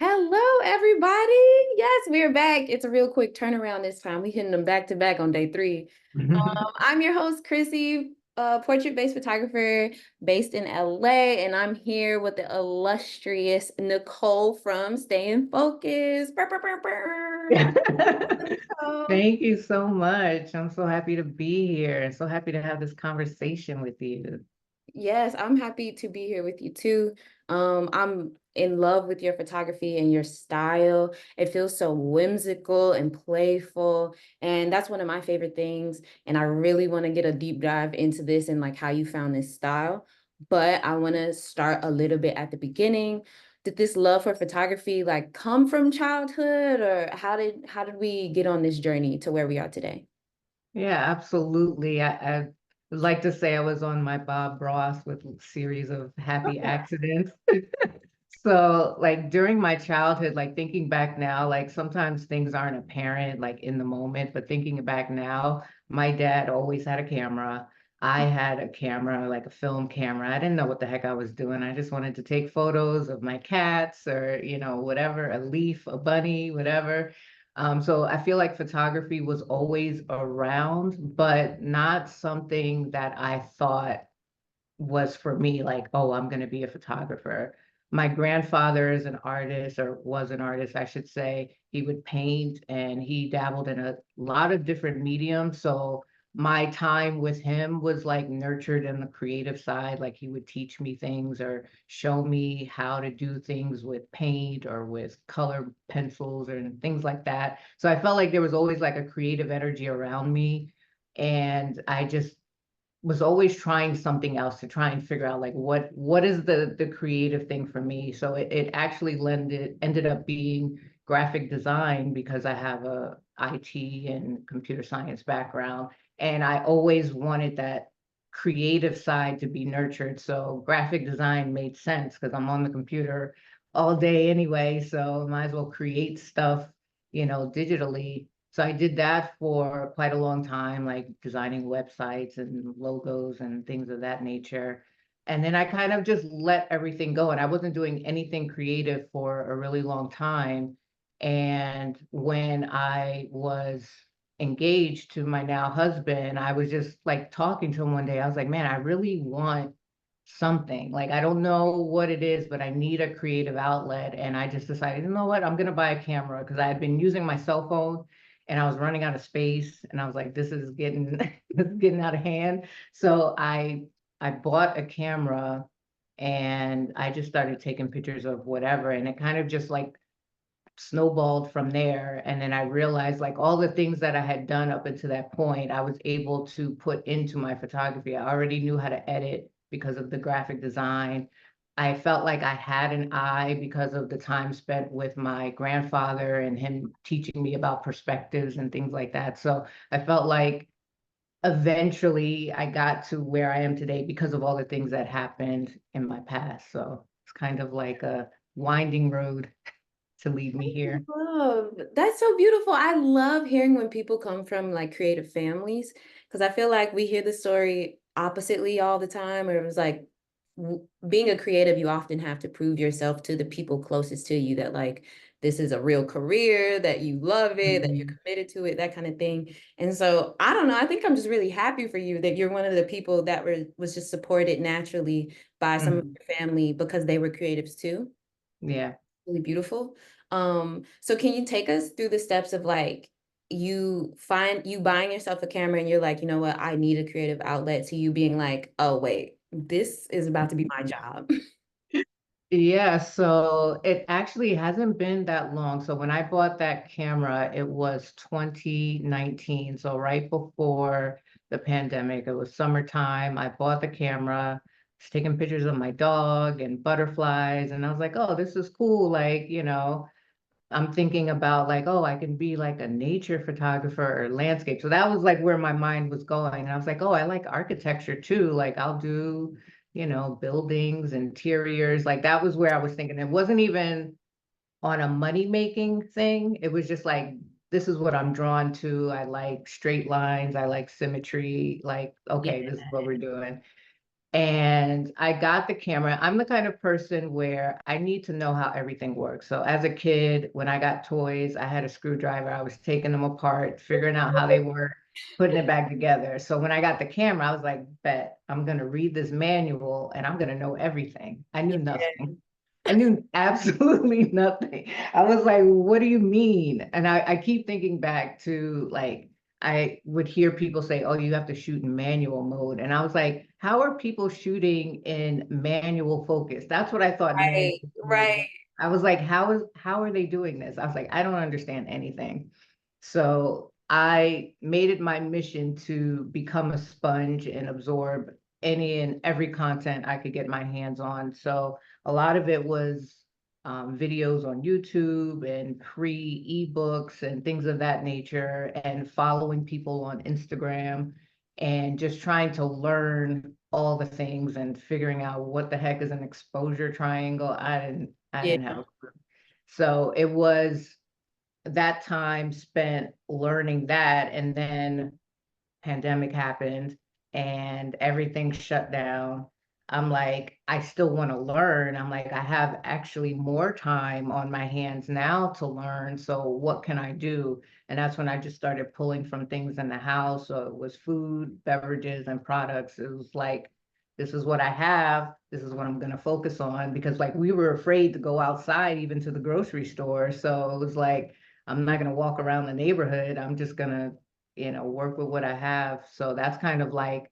Hello, everybody. Yes, we're back. It's a real quick turnaround this time. We hitting them back to back on day three. I'm your host, Chrissy, portrait-based photographer based in LA, and I'm here with the illustrious Nicole from Staying Focused. Brr, brr, brr, brr. Nicole. Thank you so much. I'm so happy to be here and so happy to have this conversation with you. Yes, I'm happy to be here with you too. I'm in love with your photography and your style. It feels so whimsical and playful, and that's one of my favorite things. And I really want to get a deep dive into this and like how you found this style. But I want to start a little bit at the beginning. Did this love for photography like come from childhood, or how did we get on this journey to where we are today? Yeah, absolutely. I would like to say I was on my Bob Ross with a series of happy accidents. So, like during my childhood, like thinking back now, like sometimes things aren't apparent like in the moment, but thinking back now, my dad always had a camera. I had a camera, like a film camera. I didn't know what the heck I was doing. I just wanted to take photos of my cats or, whatever, a leaf, a bunny, whatever. So I feel like photography was always around, but not something that I thought was for me, like, oh, I'm going to be a photographer. My grandfather is an artist, or was an artist, I should say. He would paint and he dabbled in a lot of different mediums. So my time with him was like nurtured in the creative side. Like he would teach me things or show me how to do things with paint or with color pencils or things like that. So I felt like there was always like a creative energy around me. And I just was always trying something else to try and figure out like what is the creative thing for me. So it actually ended up being graphic design because I have a IT and computer science background, and I always wanted that creative side to be nurtured. So graphic design made sense because I'm on the computer all day anyway, so might as well create stuff, digitally. So I did that for quite a long time, like designing websites and logos and things of that nature. And then I kind of just let everything go. And I wasn't doing anything creative for a really long time. And when I was engaged to my now husband, I was just like talking to him one day. I was like, man, I really want something. Like, I don't know what it is, but I need a creative outlet. And I just decided, you know what, I'm going to buy a camera because I had been using my cell phone and I was running out of space. And I was like, this is getting, this is getting out of hand. So I bought a camera and I just started taking pictures of whatever. And it kind of just like snowballed from there. And then I realized like all the things that I had done up until that point, I was able to put into my photography. I already knew how to edit because of the graphic design. I felt like I had an eye because of the time spent with my grandfather and him teaching me about perspectives and things like that. So I felt like eventually I got to where I am today because of all the things that happened in my past. So it's kind of like a winding road to lead me here. Love. That's so beautiful. I love hearing when people come from like creative families because I feel like we hear the story oppositely all the time, where it was like being a creative, you often have to prove yourself to the people closest to you that like this is a real career, that you love it, that you're Mhm. committed to it, that kind of thing. And so I don't know. I think I'm just really happy for you that you're one of the people that was just supported naturally by some of Mhm. your family because they were creatives too. Yeah. Really beautiful. So can you take us through the steps of like you buying yourself a camera and you're like, you know what, I need a creative outlet, to you being like, oh wait, this is about to be my job. Yeah, so it actually hasn't been that long. So when I bought that camera, it was 2019. So right before the pandemic, it was summertime. I bought the camera, was taking pictures of my dog and butterflies, and I was like, oh, this is cool. Like, I'm thinking about like, oh, I can be like a nature photographer or landscape. So that was like where my mind was going. And I was like, oh, I like architecture too. Like I'll do, buildings, interiors. Like that was where I was thinking. It wasn't even on a money making thing. It was just like, this is what I'm drawn to. I like straight lines. I like symmetry. Like, Yeah. okay, this is what we're doing. And I got the camera. I'm the kind of person where I need to know how everything works. So as a kid, when I got toys, I had a screwdriver. I was taking them apart, figuring out how they work, putting it back together. So when I got the camera, I was like, bet I'm going to read this manual and I'm going to know everything. I knew Yeah. nothing. I knew absolutely nothing. I was like, what do you mean? And I keep thinking back to like, I would hear people say, oh, you have to shoot in manual mode. And I was like, how are people shooting in manual focus? That's what I thought manual Right, mode right. was. I was like, how are they doing this? I was like, I don't understand anything. So I made it my mission to become a sponge and absorb any and every content I could get my hands on. So a lot of it was videos on YouTube and free ebooks and things of that nature, and following people on Instagram and just trying to learn all the things and figuring out what the heck is an exposure triangle. I Yeah. didn't have a clue. So it was that time spent learning that, and then pandemic happened and everything shut down. I'm like, I still want to learn. I'm like, I have actually more time on my hands now to learn. So what can I do? And that's when I just started pulling from things in the house. So it was food, beverages, and products. It was like, this is what I have. This is what I'm going to focus on, because like we were afraid to go outside, even to the grocery store. So it was like, I'm not going to walk around the neighborhood. I'm just going to work with what I have. So that's kind of like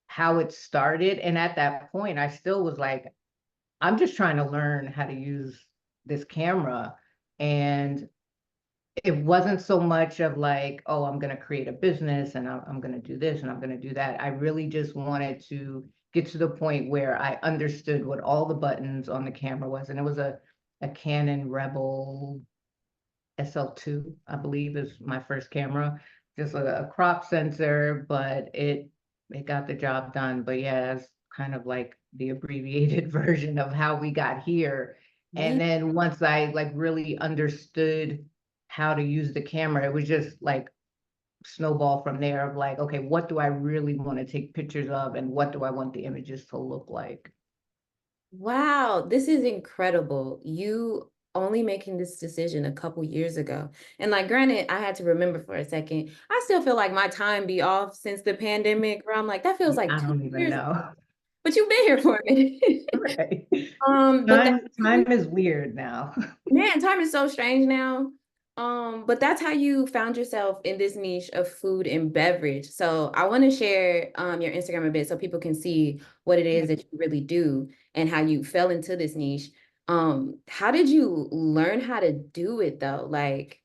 how it started. And at that point, I still was like, I'm just trying to learn how to use this camera. And it wasn't so much of like, oh, I'm going to create a business and I'm going to do this and I'm going to do that. I really just wanted to get to the point where I understood what all the buttons on the camera was. And it was a Canon Rebel SL2, I believe, is my first camera. Just a crop sensor, but it got the job done. But yeah, it's kind of like the abbreviated version of how we got here. Yeah. And then once I like really understood how to use the camera, it was just like snowball from there of like, okay, what do I really want to take pictures of and what do I want the images to look like? Wow, this is incredible. You only making this decision a couple years ago. And like granted, I had to remember for a second. I still feel like my time be off since the pandemic, where I'm like, that feels like I two don't even years ago. know. But you've been here for a minute. Right. But that's Time is weird now. man, time is so strange now. But that's how you found yourself in this niche of food and beverage. So I want to share your Instagram a bit so people can see what it is that you really do and how you fell into this niche. How did you learn how to do it though? Like,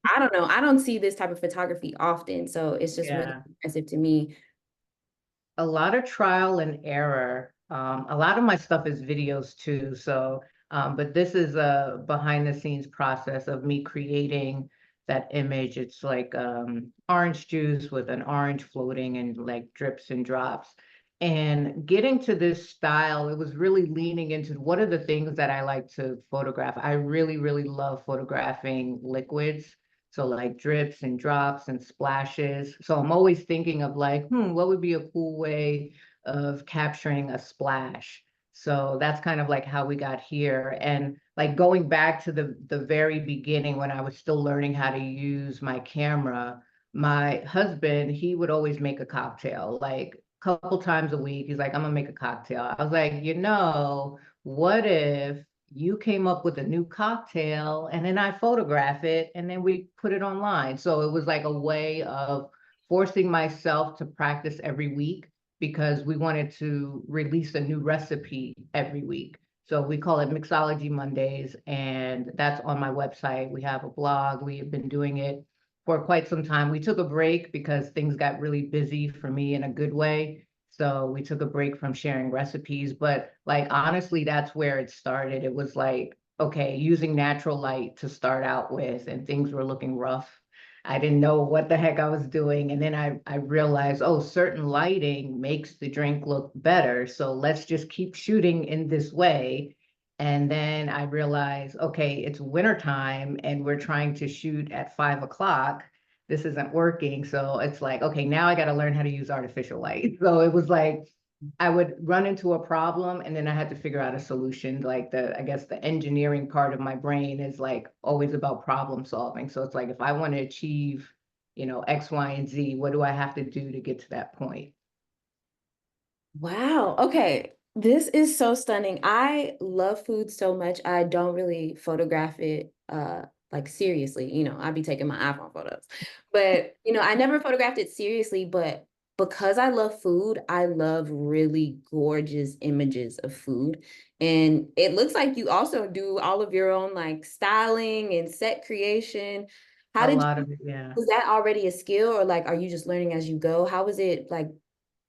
I don't know. I don't see this type of photography often, so it's just really Yeah. impressive to me. A lot of trial and error. A lot of my stuff is videos too. So, but this is a behind the scenes process of me creating that image. It's like orange juice with an orange floating and like drips and drops. And getting to this style, it was really leaning into what are the things that I like to photograph. I really, really love photographing liquids. So like drips and drops and splashes. So I'm always thinking of like, what would be a cool way of capturing a splash? So that's kind of like how we got here. And like going back to the very beginning when I was still learning how to use my camera, my husband, he would always make a cocktail like a couple times a week. He's like, I'm gonna make a cocktail. I was like, what if you came up with a new cocktail and then I photograph it and then we put it online. So it was like a way of forcing myself to practice every week because we wanted to release a new recipe every week. So we call it Mixology Mondays, and that's on my website. We have a blog. We have been doing it for quite some time. We took a break because things got really busy for me in a good way. So we took a break from sharing recipes, but like honestly, that's where it started. It was like, okay, using natural light to start out with, and things were looking rough. I didn't know what the heck I was doing. And then I realized, oh, certain lighting makes the drink look better. So let's just keep shooting in this way. And then I realized, okay, it's wintertime and we're trying to shoot at 5 o'clock. This isn't working. So it's like, okay, now I got to learn how to use artificial light. So it was like I would run into a problem and then I had to figure out a solution. Like I guess the engineering part of my brain is like always about problem solving. So it's like if I want to achieve, X, Y, and Z, what do I have to do to get to that point? Wow. Okay. This is so stunning. I love food so much. I don't really photograph it like seriously. I'd be taking my iPhone photos. But, I never photographed it seriously, but because I love food, I love really gorgeous images of food. And it looks like you also do all of your own like styling and set creation. How A did lot of it, yeah. Was that already a skill, or like are you just learning as you go? How was it like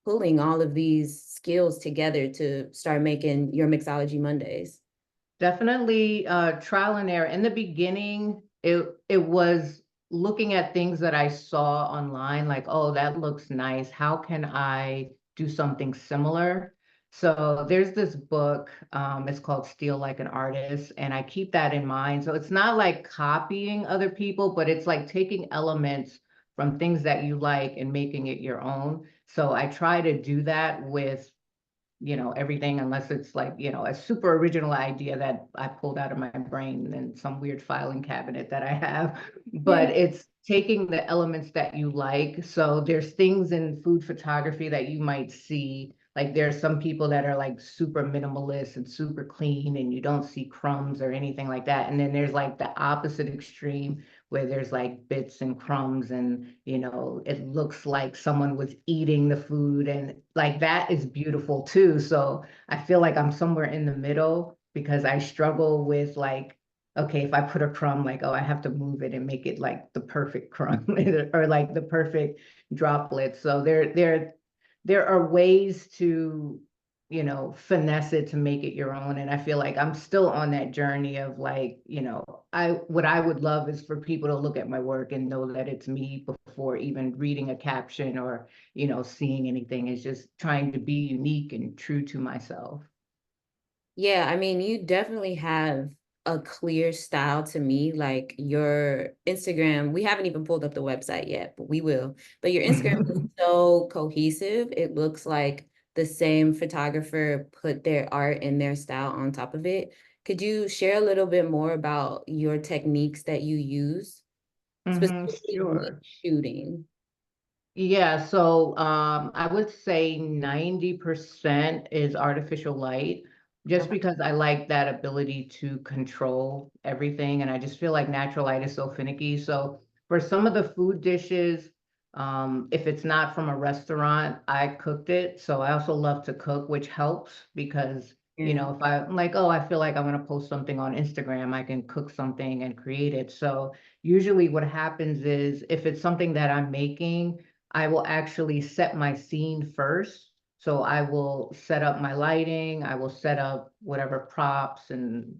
pulling all of these skills together to start making your Mixology Mondays? Definitely trial and error. In the beginning, it was looking at things that I saw online, like, oh, that looks nice. How can I do something similar? So there's this book, it's called Steal Like an Artist, and I keep that in mind. So it's not like copying other people, but it's like taking elements from things that you like and making it your own. So I try to do that with everything unless it's like, a super original idea that I pulled out of my brain in some weird filing cabinet that I have. Yeah. But it's taking the elements that you like. So there's things in food photography that you might see. Like there's some people that are like super minimalist and super clean and you don't see crumbs or anything like that. And then there's like the opposite extreme where there's like bits and crumbs and it looks like someone was eating the food and like that is beautiful too. So I feel like I'm somewhere in the middle because I struggle with like, okay, if I put a crumb, like, oh, I have to move it and make it like the perfect crumb or like the perfect droplet. So there are ways to finesse it to make it your own. And I feel like I'm still on that journey of like, what I would love is for people to look at my work and know that it's me before even reading a caption or, seeing anything. It's just trying to be unique and true to myself. Yeah, I mean, you definitely have a clear style to me. Like your Instagram, we haven't even pulled up the website yet, but we will. But your Instagram is so cohesive. It looks like the same photographer put their art and their style on top of it. Could you share a little bit more about your techniques that you use, specifically with Sure. shooting? Yeah, so I would say 90% is artificial light, just Okay. because I like that ability to control everything. And I just feel like natural light is so finicky. So for some of the food dishes, if it's not from a restaurant, I cooked it. So I also love to cook, which helps because, Yeah. if I'm like, oh, I feel like I'm going to post something on Instagram, I can cook something and create it. So usually what happens is if it's something that I'm making, I will actually set my scene first. So I will set up my lighting, I will set up whatever props and,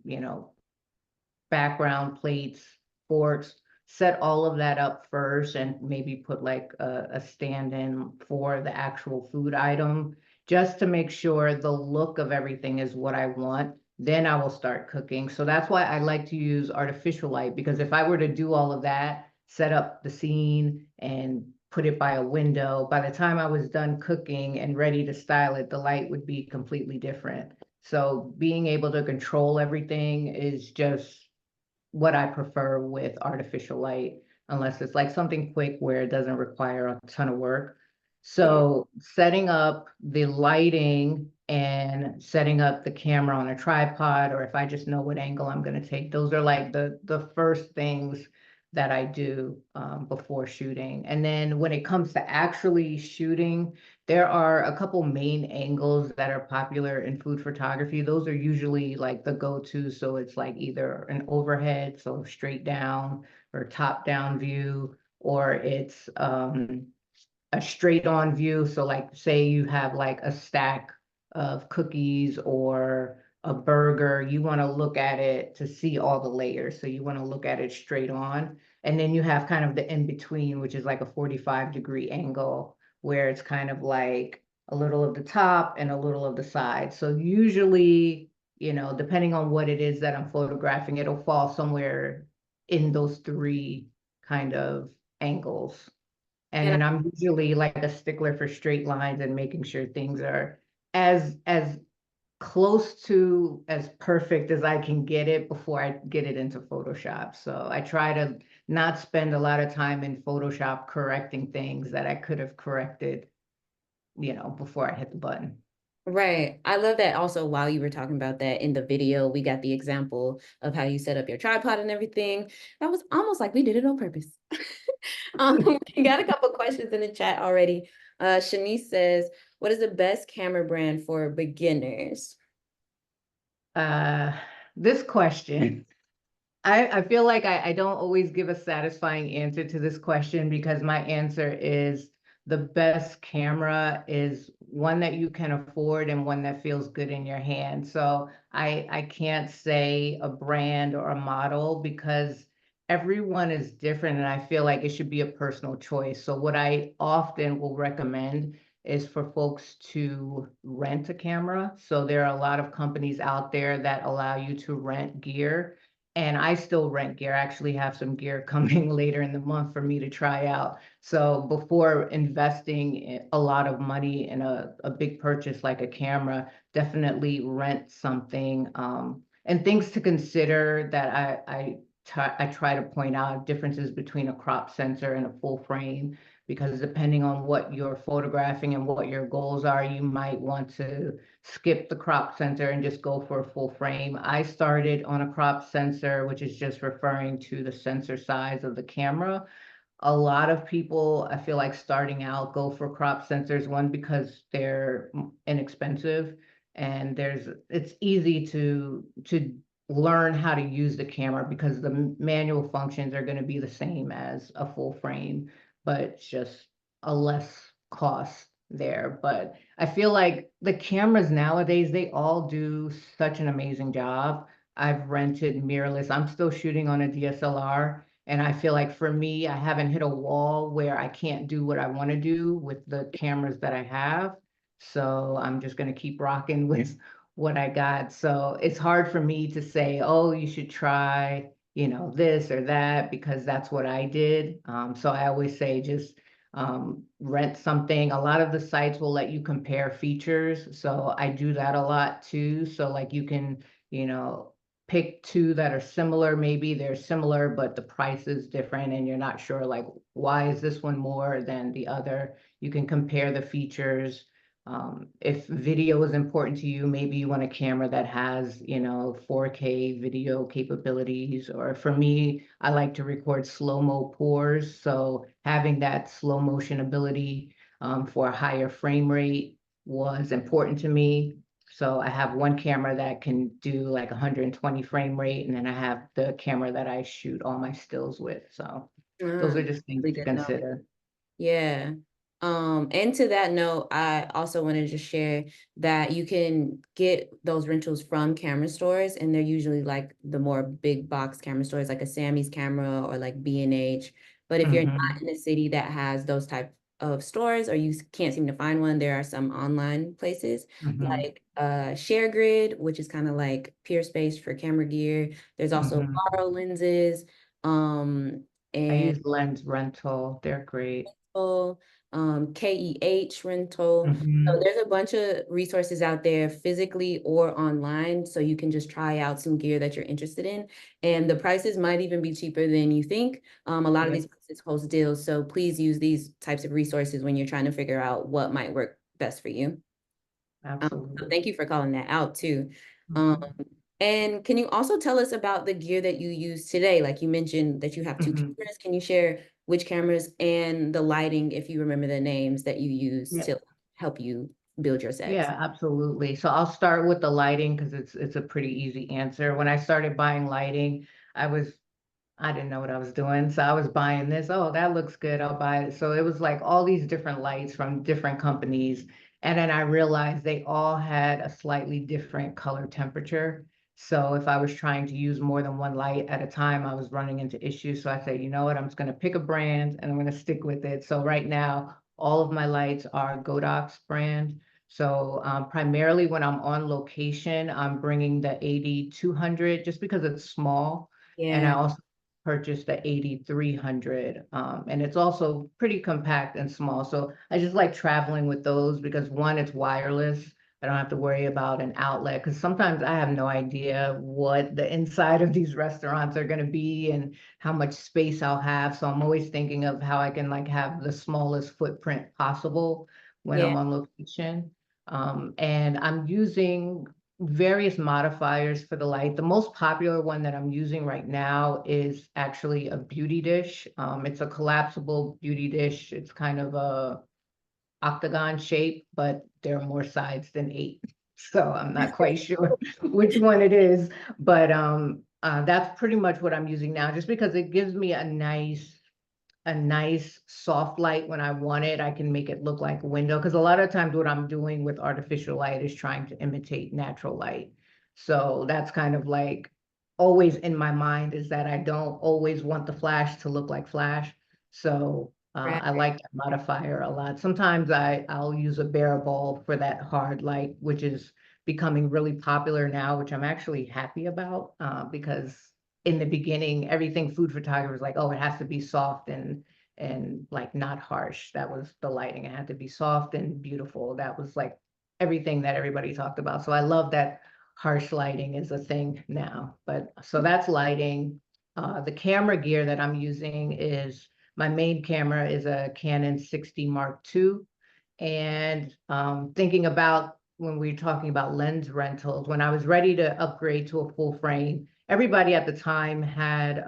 background plates, forks, set all of that up first and maybe put like a stand in for the actual food item just to make sure the look of everything is what I want. Then I will start cooking. So that's why I like to use artificial light because if I were to do all of that, set up the scene and put it by a window, by the time I was done cooking and ready to style it, the light would be completely different. So being able to control everything is just what I prefer with artificial light, unless it's like something quick where it doesn't require a ton of work. Yeah. So setting up the lighting and setting up the camera on a tripod, or if I just know what angle I'm going to take, those are like the first things that I do before shooting. And then when it comes to actually shooting, there are a couple main angles that are popular in food photography. Those are usually like the go-to. So it's like either an overhead, so straight down, or top down view, or it's a straight on view. So like say you have like a stack of cookies or a burger, you want to look at it to see all the layers. So you want to look at it straight on. And then you have kind of the in between, which is like a 45-degree angle where it's kind of like a little of the top and a little of the side. So usually, depending on what it is that I'm photographing, it'll fall somewhere in those three kind of angles. And And then I'm usually like a stickler for straight lines and making sure things are, as close to as perfect as I can get it before I get it into Photoshop. So I try to not spend a lot of time in Photoshop correcting things that I could have corrected, before I hit the button. Right. I love that also while you were talking about that in the video, we got the example of how you set up your tripod and everything. That was almost like we did it on purpose. We got a couple questions in the chat already. Shanice says, what is the best camera brand for beginners? Uh, this question, I feel like I don't always give a satisfying answer to this question because my answer is the best camera is one that you can afford and one that feels good in your hand. So I can't say a brand or a model because everyone is different and I feel like it should be a personal choice. So what I often will recommend is for folks to rent a camera. So there are a lot of companies out there that allow you to rent gear, and I still rent gear. I actually have some gear coming later in the month for me to try out. So before investing a lot of money in a big purchase like a camera, definitely rent something. And things to consider that I try to point out differences between a crop sensor and a full frame, because depending on what you're photographing and what your goals are, you might want to skip the crop sensor and just go for a full frame. I started on a crop sensor, which is just referring to the sensor size of the camera. A lot of people, I feel like starting out, go for crop sensors, one because they're inexpensive and it's easy to learn how to use the camera because the manual functions are going to be the same as a full frame, but it's just a less cost there. But I feel like the cameras nowadays, they all do such an amazing job. I've rented mirrorless. I'm still shooting on a DSLR. And I feel like for me, I haven't hit a wall where I can't do what I want to do with the cameras that I have. So I'm just going to keep rocking with what I got. So it's hard for me to say, oh, you should try, this or that, because that's what I did. So I always say just rent something. A lot of the sites will let you compare features. So I do that a lot too. So like you can, you know, pick two that are similar. Maybe they're similar, but the price is different and you're not sure like, why is this one more than the other? You can compare the features. If video is important to you, maybe you want a camera that has, 4K video capabilities. Or for me, I like to record slow-mo pours. So having that slow motion ability for a higher frame rate was important to me. So I have one camera that can do like 120 frame rate, and then I have the camera that I shoot all my stills with. So those Ah, are just things really to good to know. consider. Yeah. And to that note, I also wanted to just share that you can get those rentals from camera stores, and they're usually like the more big box camera stores, like a Sammy's Camera or like B&H. But if you're Hmm. not in a city that has those type of stores, or you can't seem to find one, there are some online places Hmm. like ShareGrid, which is kind of like Peer Space for camera gear. There's also Hmm. Borrow Lenses. I And use Lens Rental. They're great. rental, KEH rental. So Hmm. there's a bunch of resources out there physically or online. So you can just try out some gear that you're interested in. And the prices might even be cheaper than you think. A lot of Yep, these places host deals. So please use these types of resources when you're trying to figure out what might work best for you. So absolutely. thank you for calling that out too. Um, Hmm. and can you also tell us about the gear that you use today? Like you mentioned that you have two Hmm. cameras. Can you share which cameras and the lighting, if you remember the names that you use Yep. to help you build your sets? Yeah, absolutely. So I'll start with the lighting because it's a pretty easy answer. When I started buying lighting, I didn't know what I was doing. So I was buying this. Oh, that looks good. I'll buy it. So it was like all these different lights from different companies. And then I realized they all had a slightly different color temperature. So if I was trying to use more than one light at a time, I was running into issues. So I said, you know what? I'm just going to pick a brand and I'm going to stick with it. So right now, all of my lights are Godox brand. So primarily when I'm on location, I'm bringing the 8200 just because it's small. And I Yeah. also purchased the 8300, and it's also pretty compact and small. So I just like traveling with those because one, it's wireless. I don't have to worry about an outlet because sometimes I have no idea what the inside of these restaurants are going to be and how much space I'll have. So I'm always thinking of how I can like have the smallest footprint possible when Yeah. I'm on location. And I'm using various modifiers for the light. The most popular one that I'm using right now is actually a beauty dish. It's a collapsible beauty dish. It's kind of a octagon shape, but there are more sides than eight. So I'm not quite sure which one it is, but that's pretty much what I'm using now, just because it gives me a nice soft light when I want it. I can make it look like a window because a lot of times what I'm doing with artificial light is trying to imitate natural light. So that's kind of like always in my mind is that I don't always want the flash to look like flash. So Right. I like that modifier a lot. Sometimes I'll use a bare bulb for that hard light, which is becoming really popular now, which I'm actually happy about because in the beginning, everything food photography was like, oh, it has to be soft and like not harsh. That was the lighting. It had to be soft and beautiful. That was like everything that everybody talked about. So I love that harsh lighting is a thing now. But so that's lighting. The camera gear that I'm using is my main camera is a Canon 60 Mark II. And thinking about when we were talking about lens rentals, when I was ready to upgrade to a full frame, everybody at the time had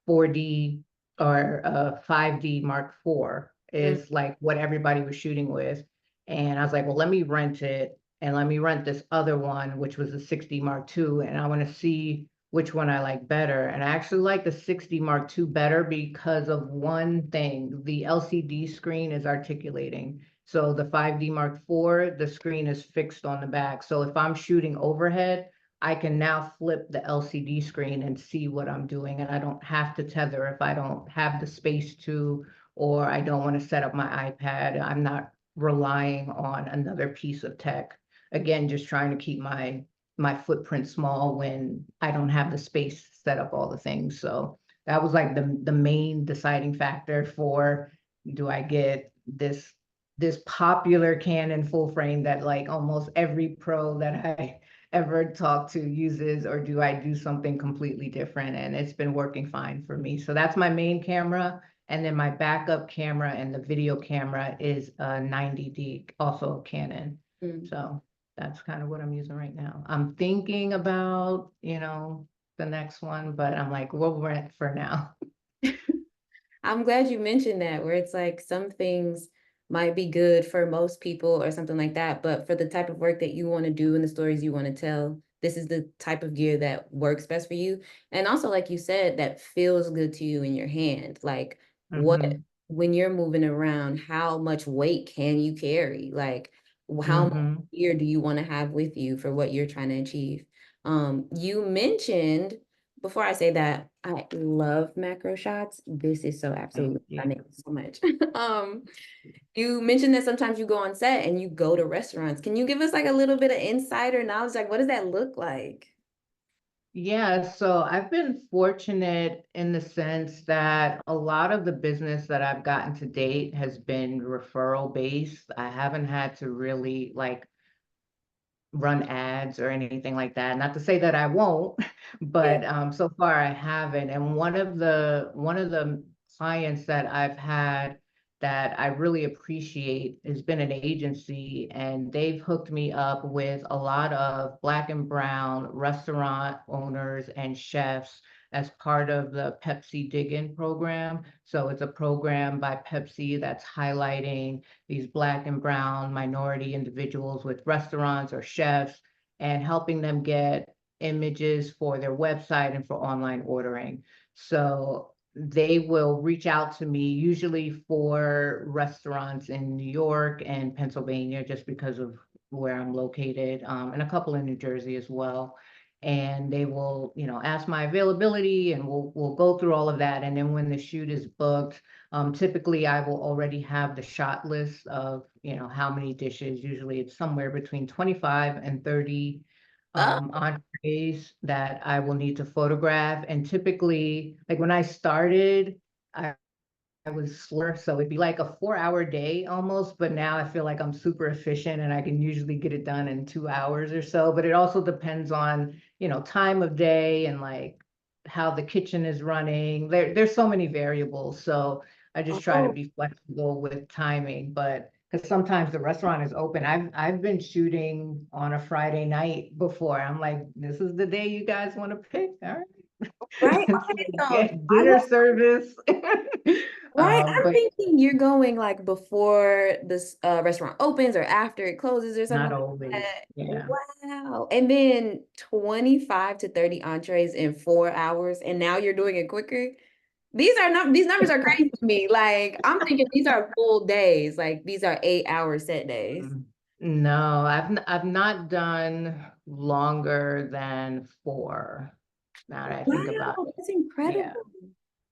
4D or 5D Mark IV Mm. is like what everybody was shooting with. And I was like, well, let me rent it and let me rent this other one, which was a 60 Mark II. And I want to see which one I like better. And I actually like the 60 Mark II better because of one thing. The LCD screen is articulating. So the 5D Mark IV, the screen is fixed on the back. So if I'm shooting overhead, I can now flip the LCD screen and see what I'm doing, and I don't have to tether if I don't have the space to, or I don't want to set up my iPad. I'm not relying on another piece of tech. Again, just trying to keep my footprint small when I don't have the space to set up all the things. So that was like the main deciding factor for do I get this popular Canon full frame that like almost every pro that I ever talked to uses, or do I do something completely different? And it's been working fine for me. So that's my main camera. And then my backup camera and the video camera is a 90D, also Canon. Mm. So that's kind of what I'm using right now. I'm thinking about, the next one, but I'm like, we'll rent for now. I'm glad you mentioned that, where it's like some things might be good for most people or something like that, but for the type of work that you want to do and the stories you want to tell, this is the type of gear that works best for you. And also, like you said, that feels good to you in your hand. Like, what, Mm-hmm. when you're moving around, how much weight can you carry? Like, how much Mm-hmm. gear do you want to have with you for what you're trying to achieve? You mentioned, before I say that, I love macro shots. This is so Thank absolutely you. stunning so much. Um, you mentioned that sometimes you go on set and you go to restaurants. Can you give us like a little bit of insider knowledge? Like, what does that look like? Yeah, so I've been fortunate in the sense that a lot of the business that I've gotten to date has been referral based. I haven't had to really like run ads or anything like that. Not to say that I won't, Yeah. but so far I haven't. And one of the clients that I've had that I really appreciate has been an agency, and they've hooked me up with a lot of Black and brown restaurant owners and chefs as part of the Pepsi Dig-In program. So it's a program by Pepsi that's highlighting these Black and brown minority individuals with restaurants or chefs and helping them get images for their website and for online ordering. So they will reach out to me usually for restaurants in New York and Pennsylvania, just because of where I'm located, and a couple in New Jersey as well. And they will, ask my availability, and we'll go through all of that. And then when the shoot is booked, typically, I will already have the shot list of, how many dishes. Usually it's somewhere between 25 and 30 Oh, entrees that I will need to photograph. And typically, like when I started, I was slower, so it'd be like a 4 hour day almost, but now I feel like I'm super efficient and I can usually get it done in 2 hours or so. But it also depends on, time of day and like how the kitchen is running. There's so many variables. So I just try to Oh, be flexible with timing, but because sometimes the restaurant is open. I've been shooting on a Friday night before. I'm like, this is the day you guys want to pick. All right. right. So Okay, so get I dinner service. right. I'm But thinking you're going like before this restaurant opens or after it closes or something not like always. that. Yeah. Wow. And then 25 to 30 entrees in 4 hours, and now you're doing it quicker. These numbers are crazy to me. Like I'm thinking these are full days. Like these are 8 hour set days. Mm. No, I've not done longer than 4. Now that I think about Wow, it. that's Yeah. incredible.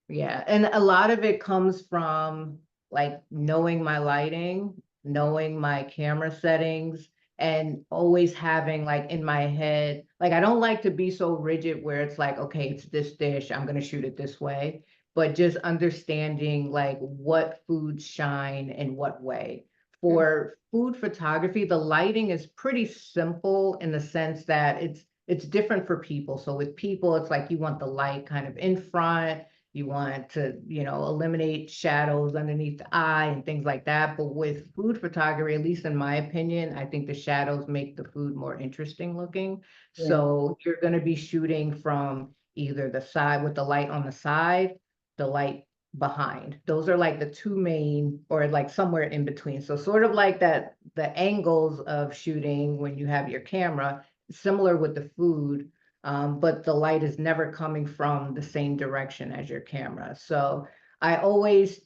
Yeah, and a lot of it comes from like knowing my lighting, knowing my camera settings, and always having like in my head, like I don't like to be so rigid where it's like, okay, it's this dish, I'm gonna shoot it this way, but just understanding like what foods shine in what way. Mm, For food photography, the lighting is pretty simple in the sense that it's different for people. So with people, it's like you want the light kind of in front, you want to, eliminate shadows underneath the eye and things like that. But with food photography, at least in my opinion, I think the shadows make the food more interesting looking. yeah, So you're going to be shooting from either the side with the light on the side, the light behind. Those are like the two main, or like somewhere in between. So sort of like that, the angles of shooting when you have your camera, similar with the food, but the light is never coming from the same direction as your camera. So I always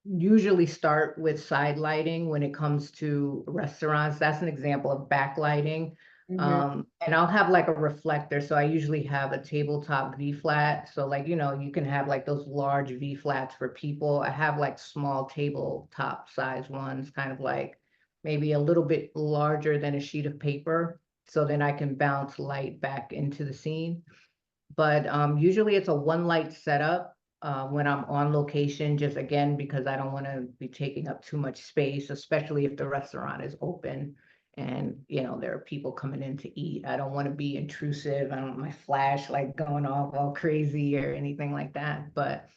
usually start with side lighting when it comes to restaurants. That's an example of backlighting. hmm, And I'll have like a reflector. So I usually have a tabletop V flat. So like, you can have like those large V flats for people. I have like small tabletop size ones, kind of like maybe a little bit larger than a sheet of paper. So then I can bounce light back into the scene. But usually it's a one light setup when I'm on location, just again, because I don't want to be taking up too much space, especially if the restaurant is open and, there are people coming in to eat. I don't want to be intrusive. I don't want my flash like going off all crazy or anything like that. But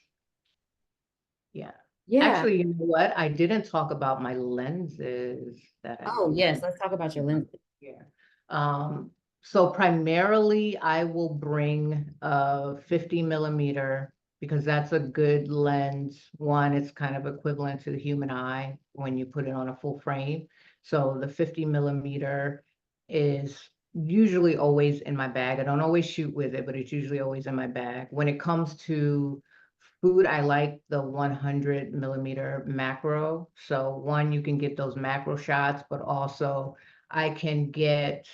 yeah. yeah. Actually, you know what? I didn't talk about my lenses that I Oh, use. yes. Let's talk about your lenses. Yeah. Um, so primarily I will bring a 50 millimeter because that's a good lens. One, it's kind of equivalent to the human eye when you put it on a full frame. So the 50 millimeter is usually always in my bag. I don't always shoot with it, but it's usually always in my bag. When it comes to food, I like the 100 millimeter macro. So one, you can get those macro shots, but also I can get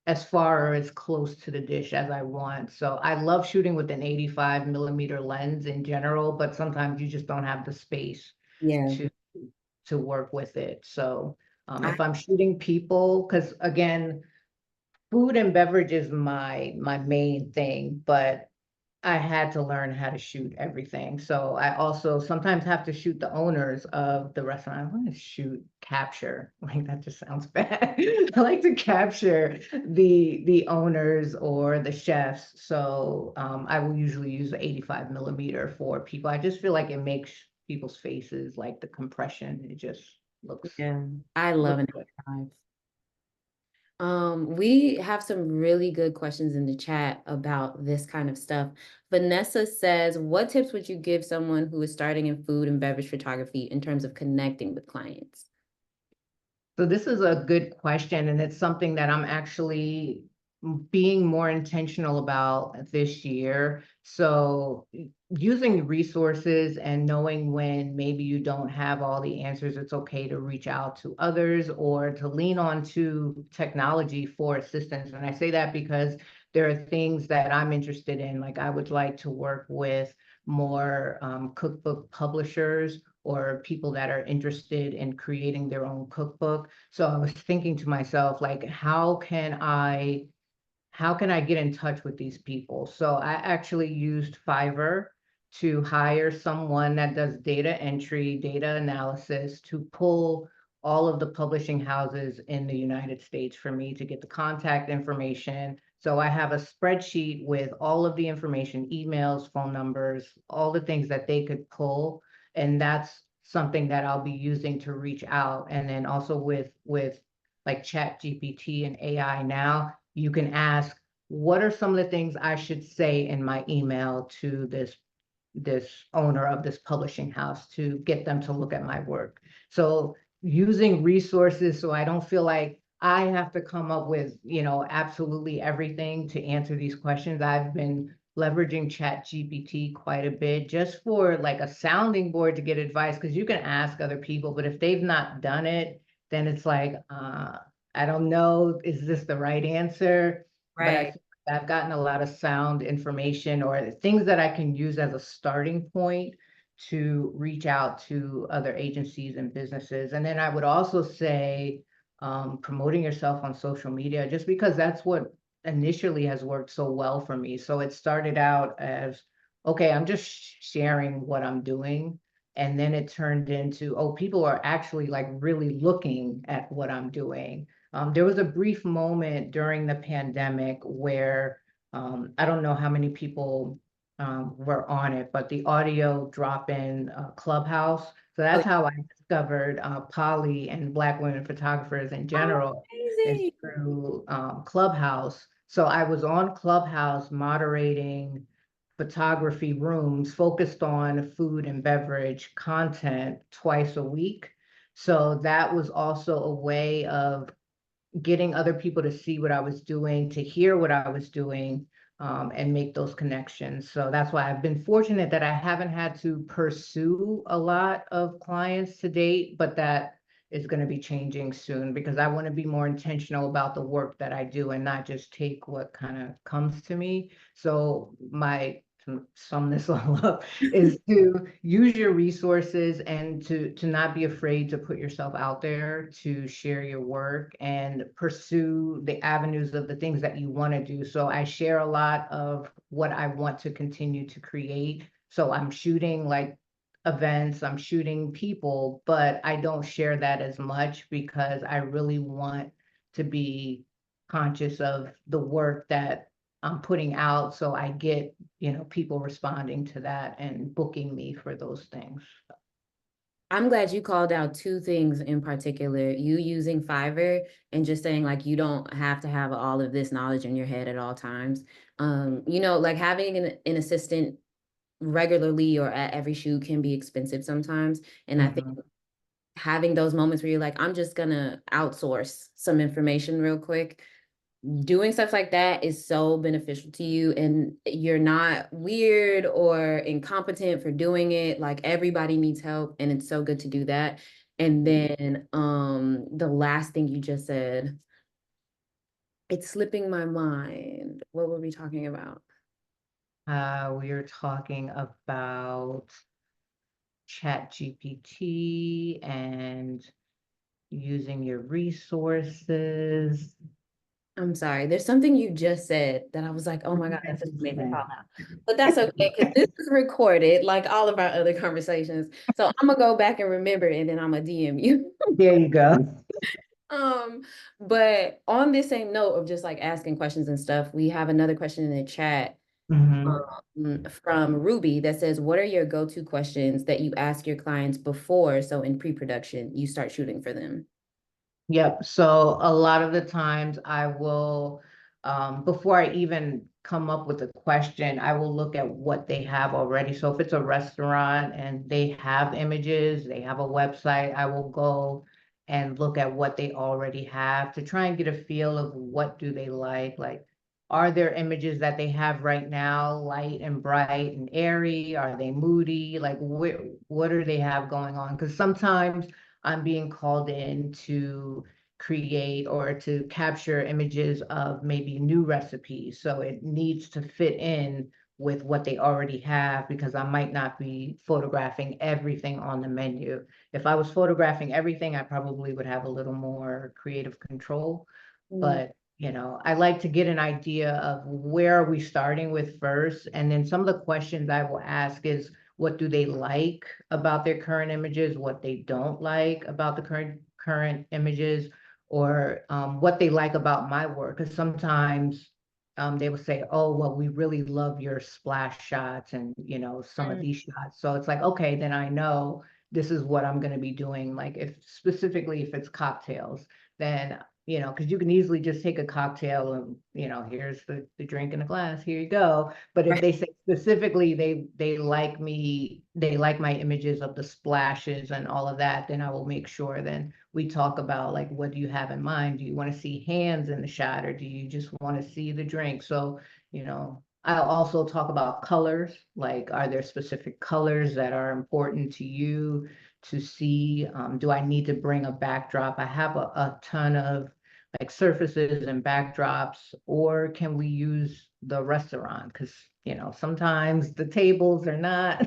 as far or as close to the dish as I want. So I love shooting with an 85 millimeter lens in general, but sometimes you just don't have the space Yeah. to work with it. So I, if I'm shooting people, because again, food and beverage is my main thing, but I had to learn how to shoot everything. So I also sometimes have to shoot the owners of the restaurant. I want to shoot capture. Like that just sounds bad. I like to capture the owners or the chefs. So I will usually use the 85 millimeter for people. I just feel like it makes people's faces like the compression. It just looks yeah. I love looks an good. 85. We have some really good questions in the chat about this kind of stuff. Vanessa says, what tips would you give someone who is starting in food and beverage photography in terms of connecting with clients? So this is a good question, and it's something that I'm actually being more intentional about this year. So using resources and knowing when maybe you don't have all the answers, it's okay to reach out to others or to lean on to technology for assistance. And I say that because there are things that I'm interested in. Like I would like to work with more cookbook publishers or people that are interested in creating their own cookbook. So I was thinking to myself, like, how can I get in touch with these people? So I actually used Fiverr to hire someone that does data entry, data analysis to pull all of the publishing houses in the United States for me to get the contact information. So I have a spreadsheet with all of the information, emails, phone numbers, all the things that they could pull. And that's something that I'll be using to reach out. And then also with like Chat GPT and AI now, you can ask, what are some of the things I should say in my email to this owner of this publishing house to get them to look at my work. So using resources so I don't feel like I have to come up with, absolutely everything to answer these questions. I've been leveraging Chat GPT quite a bit just for like a sounding board to get advice, because you can ask other people, but if they've not done it, then it's like, I don't know, is this the right answer? But I Right. feel like I've gotten a lot of sound information or things that I can use as a starting point to reach out to other agencies and businesses. And then I would also say promoting yourself on social media, just because that's what initially has worked so well for me. So it started out as, okay, I'm just sharing what I'm doing. And then it turned into, oh, people are actually like really looking at what I'm doing. There was a brief moment during the pandemic where I don't know how many people were on it, but the audio drop-in Clubhouse. So Oh, that's how I discovered Poly and Black women photographers in general, is amazing. through Clubhouse. So I was on Clubhouse moderating photography rooms focused on food and beverage content twice a week. So that was also a way of getting other people to see what I was doing, to hear what I was doing, and make those connections. So that's why I've been fortunate that I haven't had to pursue a lot of clients to date, but that is going to be changing soon because I want to be more intentional about the work that I do and not just take what kind of comes to me. So my to sum this all up is to use your resources and to not be afraid to put yourself out there, to share your work and pursue the avenues of the things that you want to do. So I share a lot of what I want to continue to create. So I'm shooting like events, I'm shooting people, but I don't share that as much because I really want to be conscious of the work that I'm putting out. So I get, people responding to that and booking me for those things. I'm glad you called out two things in particular. You using Fiverr and just saying like you don't have to have all of this knowledge in your head at all times. Like having an assistant regularly or at every shoot can be expensive sometimes. And I think Mhm. having those moments where you're like, I'm just gonna outsource some information real quick, doing stuff like that is so beneficial to you, and you're not weird or incompetent for doing it. Like everybody needs help, and it's so good to do that. And then the last thing you just said, it's slipping my mind. What were we talking about? We are talking about Chat GPT and using your resources. I'm sorry. There's something you just said that I was like, oh my God, that just made me fall out. But that's okay because this is recorded like all of our other conversations. So I'm gonna go back and remember it, and then I'm gonna DM you. There you go. Um, but on this same note of just like asking questions and stuff, we have another question in the chat Mhm. from Ruby that says, what are your go-to questions that you ask your clients before, so in pre-production, you start shooting for them? Yep. So a lot of the times I will, before I even come up with a question, I will look at what they have already. So if it's a restaurant and they have images, they have a website, I will go and look at what they already have to try and get a feel of what do they like. Like, are there images that they have right now, light and bright and airy? Are they moody? Like, what do they have going on? Because sometimes I'm being called in to create or to capture images of maybe new recipes. So it needs to fit in with what they already have because I might not be photographing everything on the menu. If I was photographing everything, I probably would have a little more creative control. Mm. But I like to get an idea of where are we starting with first. And then some of the questions I will ask is, what do they like about their current images, what they don't like about the current images, or what they like about my work. Because sometimes they will say, oh, well, we really love your splash shots and, some of Mm. these shots. So it's like, okay, then I know this is what I'm going to be doing. Like if specifically if it's cocktails, then because you can easily just take a cocktail and, here's the drink in a glass, here you go. But if Right. they say specifically they like they like my images of the splashes and all of that, then I will make sure then we talk about like, what do you have in mind? Do you want to see hands in the shot or do you just want to see the drink? So, I'll also talk about colors, like are there specific colors that are important to you to see? Do I need to bring a backdrop? I have a ton of like surfaces and backdrops, or can we use the restaurant? Because, sometimes the tables are not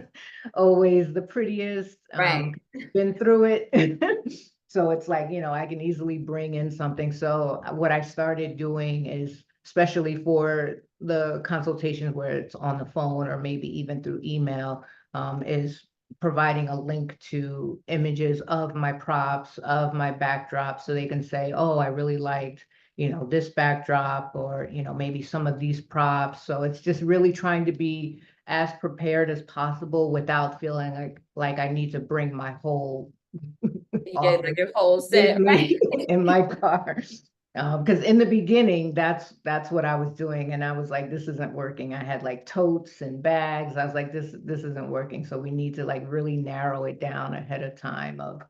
always the prettiest. Right. Been through it. So it's like, I can easily bring in something. So what I started doing is, especially for the consultations where it's on the phone or maybe even through email, is providing a link to images of my props, of my backdrop, so they can say, oh, I really liked, this backdrop, or, maybe some of these props. So it's just really trying to be as prepared as possible without feeling like I need to bring my whole You get like office your whole with set, right? me in my car. Because in the beginning, that's what I was doing, and I was like, this isn't working. I had like totes and bags. I was like, this isn't working. So we need to like really narrow it down ahead of time of,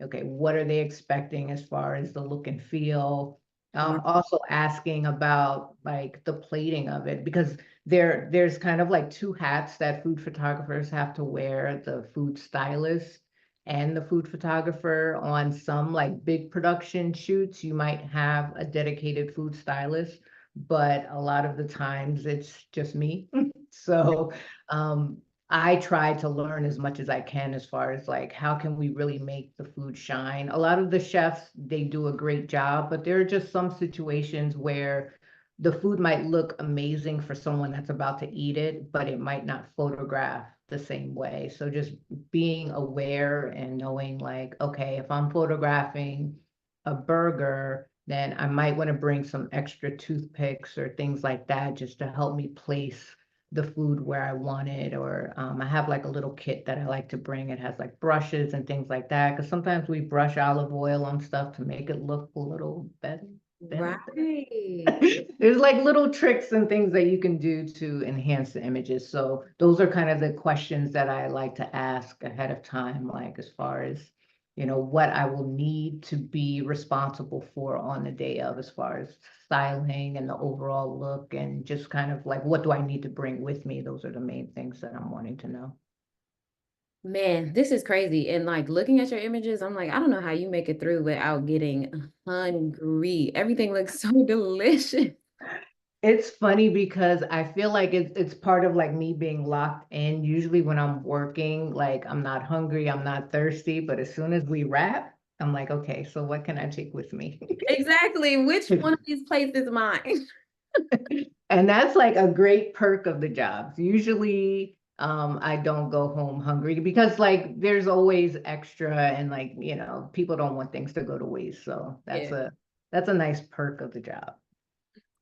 okay, what are they expecting as far as the look and feel? Right. Also asking about like the plating of it, because there's kind of like two hats that food photographers have to wear: the food stylist and the food photographer. On some like big production shoots, you might have a dedicated food stylist, but a lot of the times it's just me. So um, I try to learn as much as I can as far as like, how can we really make the food shine? A lot of the chefs, they do a great job, but there are just some situations where the food might look amazing for someone that's about to eat it, but it might not photograph the same way. So just being aware and knowing like, okay, if I'm photographing a burger, then I might want to bring some extra toothpicks or things like that just to help me place the food where I want it. Or I have like a little kit that I like to bring. It has like brushes and things like that, because sometimes we brush olive oil on stuff to make it look a little better. Right. There's like little tricks and things that you can do to enhance the images. So those are kind of the questions that I like to ask ahead of time, like as far as, what I will need to be responsible for on the day of, as far as styling and the overall look, and just kind of like, what do I need to bring with me? Those are the main things that I'm wanting to know. Man, this is crazy. And like looking at your images, I'm like, I don't know how you make it through without getting hungry. Everything looks so delicious. It's funny because I feel like it's part of like me being locked in. Usually when I'm working, like I'm not hungry, I'm not thirsty, but as soon as we wrap, I'm like, okay, so what can I take with me? Exactly. Which one of these plates is mine? And that's like a great perk of the jobs. Usually, I don't go home hungry because like there's always extra, and like, people don't want things to go to waste. So Yeah. that's a nice perk of the job.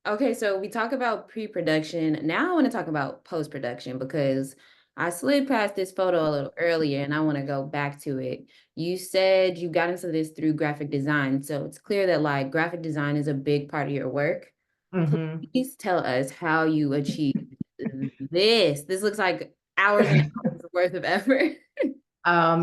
Okay, so we talk about pre-production. Now I want to talk about post-production because I slid past this photo a little earlier and I want to go back to it. You said you got into this through graphic design, so it's clear that like graphic design is a big part of your work. Hmm. Please tell us how you achieved this. This looks like hours and hours worth of effort.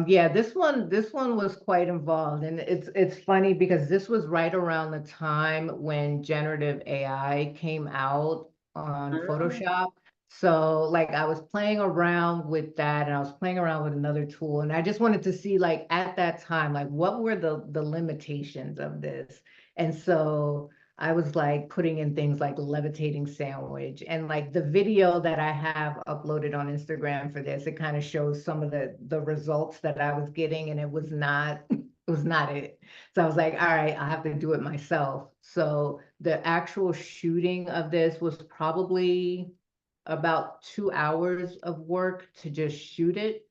Yeah, this one was quite involved, and it's funny because this was right around the time when generative AI came out on Ah, Photoshop. So like I was playing around with that, and I was playing around with another tool, and I just wanted to see like at that time, like what were the limitations of this. And so I was like putting in things like levitating sandwich, and like the video that I have uploaded on Instagram for this, it kind of shows some of the results that I was getting, and it was not it was not it. So I was like, all right, I have to do it myself. So the actual shooting of this was probably about 2 hours of work to just shoot it.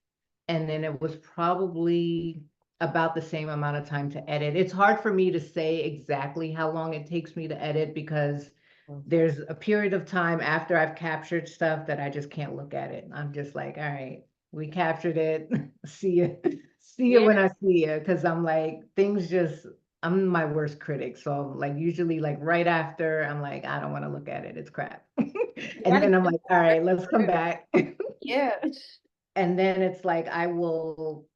And then it was probably about the same amount of time to edit. It's hard for me to say exactly how long it takes me to edit because there's a period of time after I've captured stuff that I just can't look at it. I'm just like, all right, we captured it. See you. See you Yeah, when I see you. Cause I'm like, things just, I'm my worst critic. So like usually like right after I'm like, I don't want to look at it. It's crap. you And gotta then give I'm it like, all credit right, let's come where it's back. yeah. And then it's like I will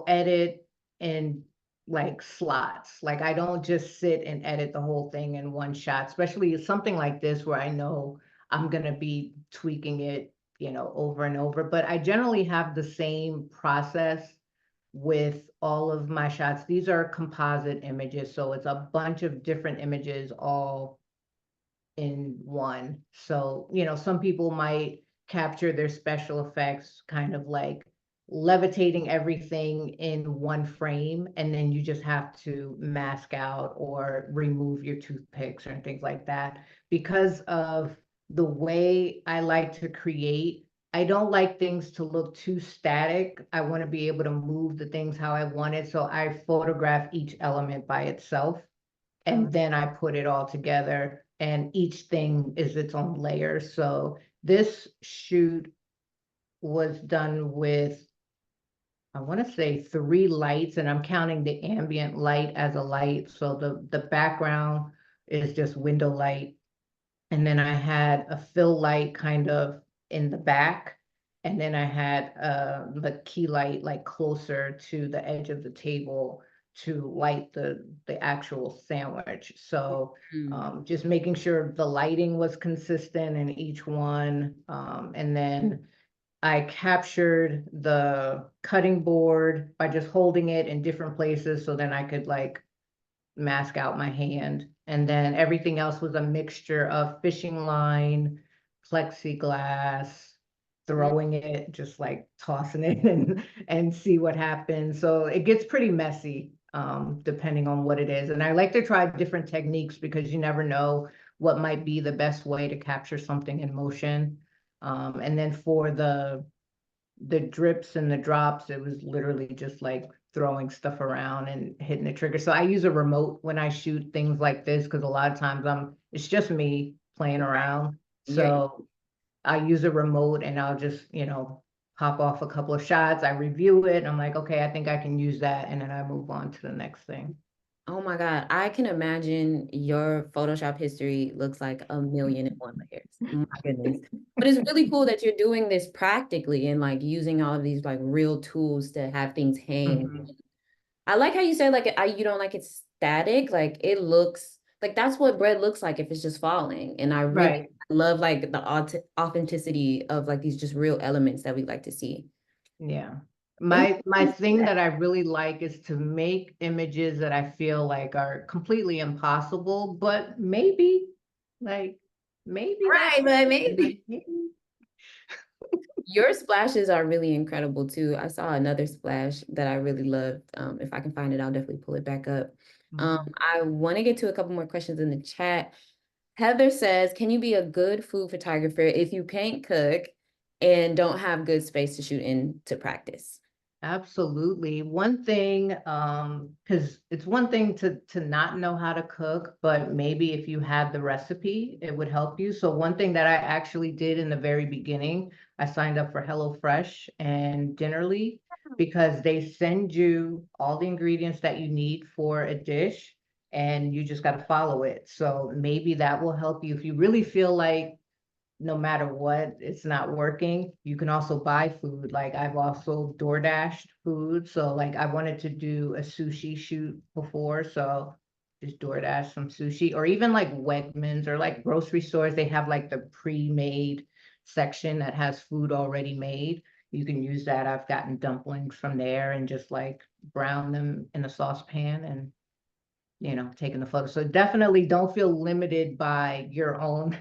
edit in like slots. Like I don't just sit and edit the whole thing in one shot, especially something like this where I know I'm gonna be tweaking it, over and over. But I generally have the same process with all of my shots. These are composite images, so it's a bunch of different images all in one. So, some people might capture their special effects kind of like levitating everything in one frame, and then you just have to mask out or remove your toothpicks or things like that. Because of the way I like to create, I don't like things to look too static. I want to be able to move the things how I want it. So I photograph each element by itself and then I put it all together, and each thing is its own layer. So this shoot was done with, I want to say 3 lights, and I'm counting the ambient light as a light. So the background is just window light. And then I had a fill light kind of in the back. And then I had the key light like closer to the edge of the table to light the actual sandwich. So Mm. just making sure the lighting was consistent in each one. And then I captured the cutting board by just holding it in different places so then I could like mask out my hand. And then everything else was a mixture of fishing line, plexiglass, Mm. throwing it, just like tossing it and see what happens. So it gets pretty messy, depending on what it is. And I like to try different techniques because you never know what might be the best way to capture something in motion. And then for the drips and the drops, it was literally just like throwing stuff around and hitting the trigger. So I use a remote when I shoot things like this because a lot of times it's just me playing around. You're So I use a remote and I'll just, pop off a couple of shots. I review it. I'm like, okay, I think I can use that. And then I move on to the next thing. oh my God, I can imagine your Photoshop history looks like a million and one layers. My goodness. But it's really cool that you're doing this practically and like using all of these like real tools to have things hang. Mhm. I like how you said like you don't like it static. Like it looks like that's what bread looks like if it's just falling. And I really Right. love like the authenticity of like these just real elements that we like to see. Yeah. And My thing that I really like is to make images that I feel like are completely impossible, but like maybe that's right, but something. Like maybe. maybe. Your splashes are really incredible too. I saw another splash that I really loved. If I can find it, I'll definitely pull it back up. Mhm. I want to get to a couple more questions in the chat. Heather says, can you be a good food photographer if you can't cook and don't have good space to shoot in to practice? Absolutely. One thing, because it's one thing to not know how to cook, but maybe if you had the recipe, it would help you. So one thing that I actually did in the very beginning, I signed up for HelloFresh and Dinnerly because they send you all the ingredients that you need for a dish and you just got to follow it. So maybe that will help you if you really feel like no matter what, it's not working. You can also buy food. Like I've also door dashed food. So like I wanted to do a sushi shoot before. So just DoorDash some sushi or even like Wegmans or like grocery stores. They have like the pre-made section that has food already made. You can use that. I've gotten dumplings from there and just like brown them in a saucepan and taking the photo. So definitely don't feel limited by your own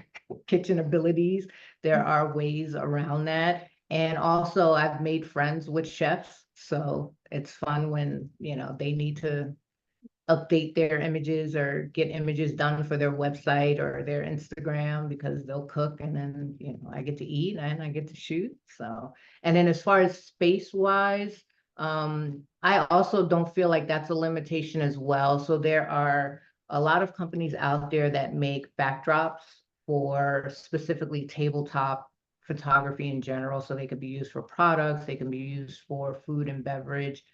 kitchen abilities. There are ways around that. And also I've made friends with chefs. So it's fun when, they need to update their images or get images done for their website or their Instagram because they'll cook and then, I get to eat and I get to shoot. So, and then as far as space wise, I also don't feel like that's a limitation as well. So there are a lot of companies out there that make backdrops for specifically tabletop photography in general. So they could be used for products, they can be used for food and beverage.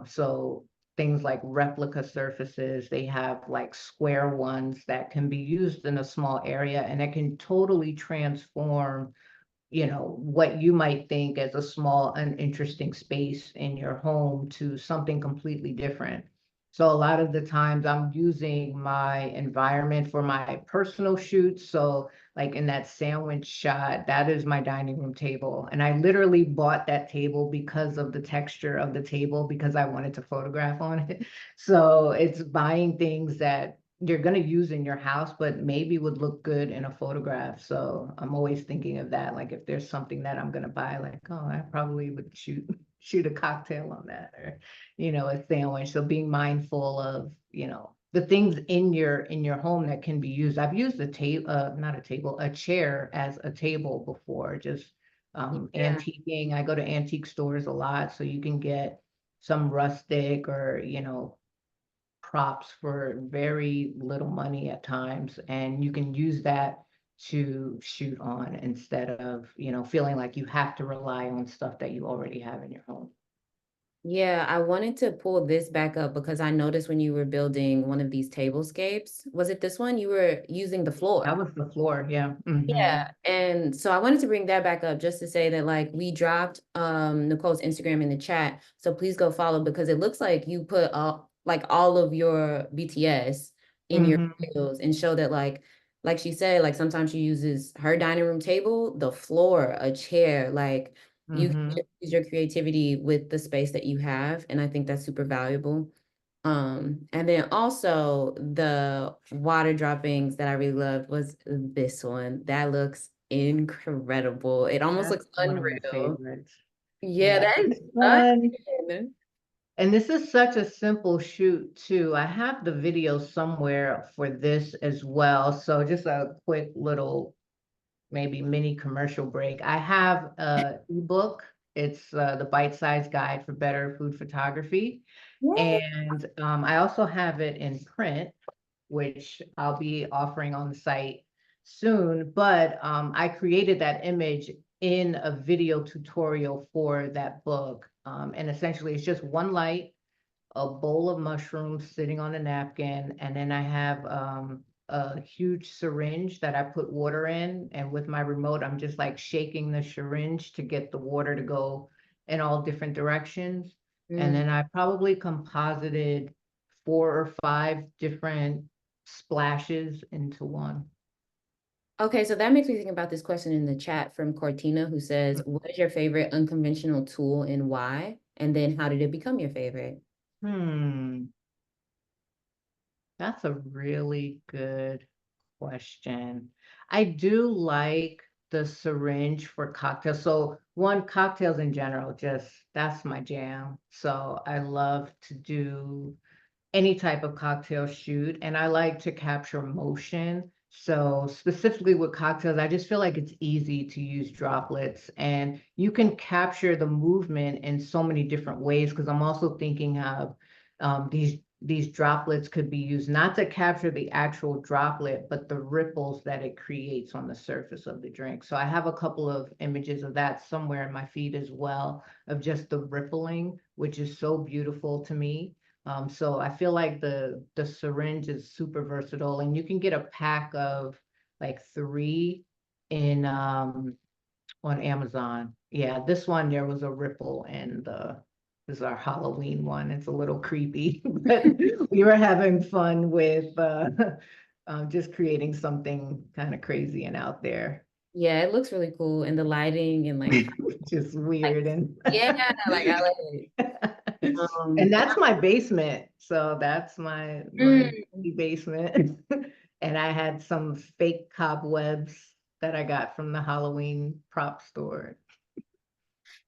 So things like replica surfaces, they have like square ones that can be used in a small area and it can totally transform what you might think as a small, uninteresting space in your home to something completely different. So a lot of the times I'm using my environment for my personal shoots. So like in that sandwich shot, that is my dining room table. And I literally bought that table because of the texture of the table because I wanted to photograph on it. So it's buying things that you're going to use in your house, but maybe would look good in a photograph. So I'm always thinking of that. Like if there's something that I'm going to buy, like, oh, I probably would shoot a cocktail on that or, a sandwich. So being mindful of, the things in your home that can be used. I've used a table, not a table, a chair as a table before, just Yeah. antiquing. I go to antique stores a lot, so you can get some rustic or, props for very little money at times, and you can use that to shoot on instead of, feeling like you have to rely on stuff that you already have in your home. Yeah, I wanted to pull this back up because I noticed when you were building one of these tablescapes, was it this one? You were using the That floor. was the floor, yeah. Yeah, and so I wanted to bring that back up just to say that like we dropped Nicole's Instagram in the chat. So please go follow because it looks like you put all of your BTS in your Hmm. videos and show that like she said, like sometimes she uses her dining room table, the floor, a chair, like you can Hmm. just use your creativity with the space that you have. And I think that's super valuable. And then also the water droppings that I really loved was this one. That looks incredible. It almost That's looks one of my unreal. favorites. Yeah, Yeah, that is this one. stunning. And this is such a simple shoot too. I have the video somewhere for this as well. So just a quick little maybe mini commercial break. I have a ebook. It's the bite-sized guide for better food photography. Yeah. And I also have it in print, which I'll be offering on the site soon. But I created that image in a video tutorial for that book. And essentially it's just one light, a bowl of mushrooms sitting on a napkin, and then I have a huge syringe that I put water in, and with my remote, I'm just like shaking the syringe to get the water to go in all different directions. And Mm. then I probably composited 4 or 5 different splashes into one. Okay, so that makes me think about this question in the chat from Cortina, who says, "What is your favorite unconventional tool and why? And then how did it become your favorite?" Hmm, that's a really good question. I do like the syringe for cocktails. So one, cocktails in general, just that's my jam. So I love to do any type of cocktail shoot, and I like to capture motion. So specifically with cocktails, I just feel like it's easy to use droplets and you can capture the movement in so many different ways because I'm also thinking of these droplets could be used not to capture the actual droplet, but the ripples that it creates on the surface of the drink. So I have a couple of images of that somewhere in my feed as well, of just the rippling, which is so beautiful to me. So I feel like the syringe is super versatile, and you can get a pack of like 3 in on Amazon. Yeah, this one there was a ripple and this is our Halloween one. It's a little creepy, but we were having fun with just creating something kind of crazy and out there. Yeah, it looks really cool. And the lighting and Just like weird and yeah, like I like it. and But that's my basement. So that's my mm, basement. And I had some fake cobwebs that I got from the Halloween prop store.